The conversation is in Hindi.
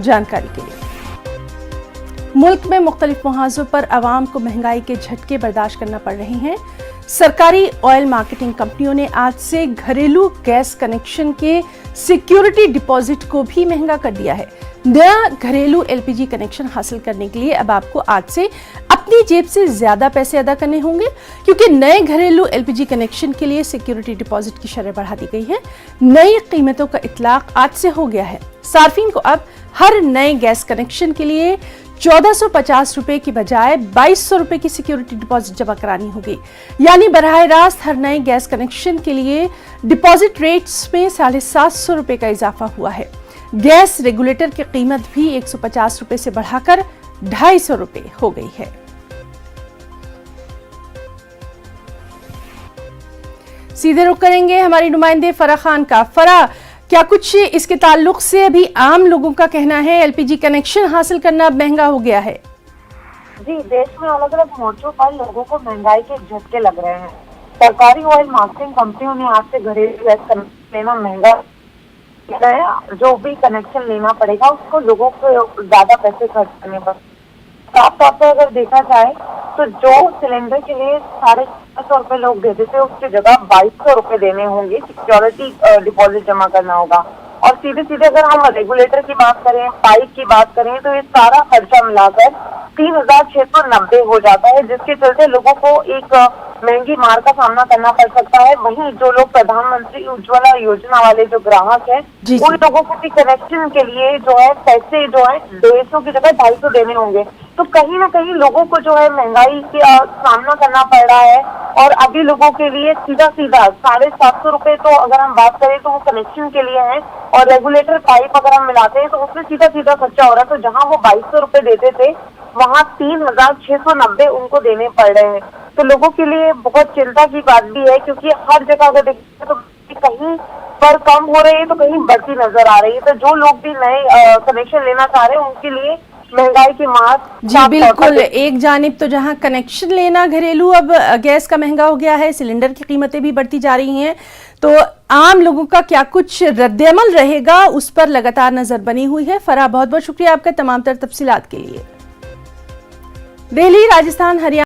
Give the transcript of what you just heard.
जानकारी के लिए। मुल्क में मुख्तलिफ मुहावजों पर आवाम को महंगाई के झटके बर्दाश्त करना पड़ रहे हैं। सरकारी ऑयल मार्केटिंग कंपनियों ने आज से घरेलू गैस कनेक्शन के सिक्योरिटी डिपॉजिट को भी महंगा कर दिया है। नया घरेलू एलपीजी कनेक्शन हासिल करने के लिए अब आपको आज से अपनी जेब से ज्यादा पैसे अदा करने होंगे, क्योंकि नए घरेलू एलपीजी कनेक्शन के लिए सिक्योरिटी डिपॉजिट की शरह बढ़ा दी गई है। नई कीमतों का इतलाक आज से हो गया है। सार्फिन को अब हर नए गैस कनेक्शन के लिए 1450 रुपए की बजाय 2200 रुपए की सिक्योरिटी डिपॉजिट जमा करानी होगी। यानी बराह रास्त हर नए गैस कनेक्शन के लिए डिपॉजिट रेट्स में 750 रुपए का इजाफा हुआ है। गैस रेगुलेटर की कीमत भी 150 रुपए से बढ़ाकर 250 रुपए हो गई है। सीधे रुख करेंगे हमारी नुमाइंदे फरा खान का। फरा, क्या कुछ इसके ताल्लुक से अभी आम लोगों का कहना है एलपीजी कनेक्शन हासिल करना अब महंगा हो गया है? जी, देश में अलग अलग मोर्चों पर लोगों को महंगाई के झटके लग रहे हैं। सरकारी ऑयल मार्केटिंग कंपनियों ने आज से घरेलू गैस कनेक्शन लेना महंगा किया है। जो भी कनेक्शन लेना पड़ेगा उसको लोगों को ज्यादा पैसे खर्च करने पड़ेंगे। साफ तौर पर अगर देखा जाए तो जो सिलेंडर के लिए 650 रुपए लोग देते थे उसकी जगह 2200 रुपए देने होंगे, सिक्योरिटी डिपॉजिट जमा करना होगा। और सीधे सीधे अगर हम रेगुलेटर की बात करें, पाइप की बात करें, तो ये सारा खर्चा मिलाकर 3690 हो जाता है, जिसके चलते लोगों को एक महंगी मार का सामना करना पड़ सकता है। वहीं जो लोग प्रधानमंत्री उज्ज्वला योजना वाले जो ग्राहक हैं, उन लोगों को भी कनेक्शन के लिए जो है पैसे जो है 150 की जगह 250 देने होंगे। तो कहीं ना कहीं लोगों को जो है महंगाई का सामना करना पड़ रहा है। और अभी लोगों के लिए सीधा 750 रुपए तो अगर हम बात करें तो वो कनेक्शन के लिए है, और रेगुलेटर पाइप अगर हम मिलाते हैं तो उसमें सीधा खर्चा हो रहा है। तो जहाँ वो 2200 रुपए देते थे वहाँ 3690 उनको देने पड़ रहे हैं। तो लोगों के लिए बहुत चिंता की बात भी है, क्योंकि हर जगह अगर देखें तो कहीं पर कम हो रही है तो कहीं बढ़ती नजर आ रही है। तो जो लोग भी नए कनेक्शन लेना चाह रहे हैं उनके लिए महंगाई की मार। जी बिल्कुल, एक जानिब तो जहां कनेक्शन लेना घरेलू अब गैस का महंगा हो गया है, सिलेंडर की कीमतें भी बढ़ती जा रही हैं, तो आम लोगों का क्या कुछ रद्द-ए-अमल रहेगा उस पर लगातार नजर बनी हुई है। फराह, बहुत बहुत शुक्रिया आपका तमाम तर तफसीलात के लिए। दिल्ली, राजस्थान, हरियाणा